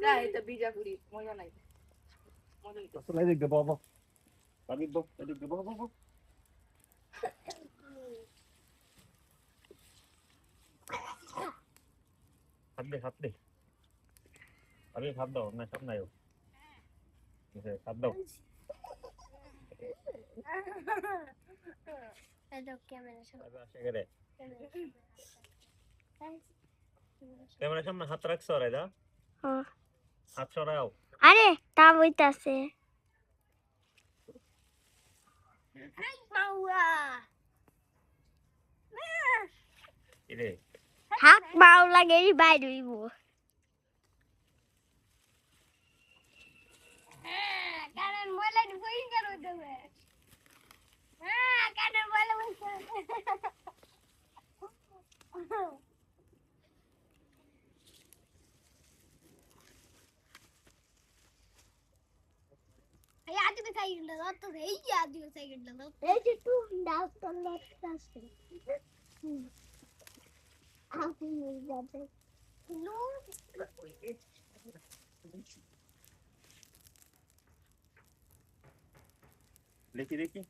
না এটা বিজাপুরি মজা নাই মজা হইতো আসলে এদিক দে বাবা আমি বো এদিক দে বাবা হাত দে আরে হাত দাও না সব নাই হাত দাও এটা ক্যামেরা সামনে আসে গেলে ক্যামেরা সামনে হাত রাখছো রে দা হ্যাঁ হাত সরাও আরে তা বইতাছে হাই বাউয়া ইরে হাক বাউ লাগে এই বাইরে হইব কারণ বলে বই করো দেবে কারণ বলে বই এই আদিকে সাইকেলটা দাও তো এই আদিকে সাইকেলটা দাও এই যে টু দাও তো লাগতাছে আপনি যাবে নো দেখি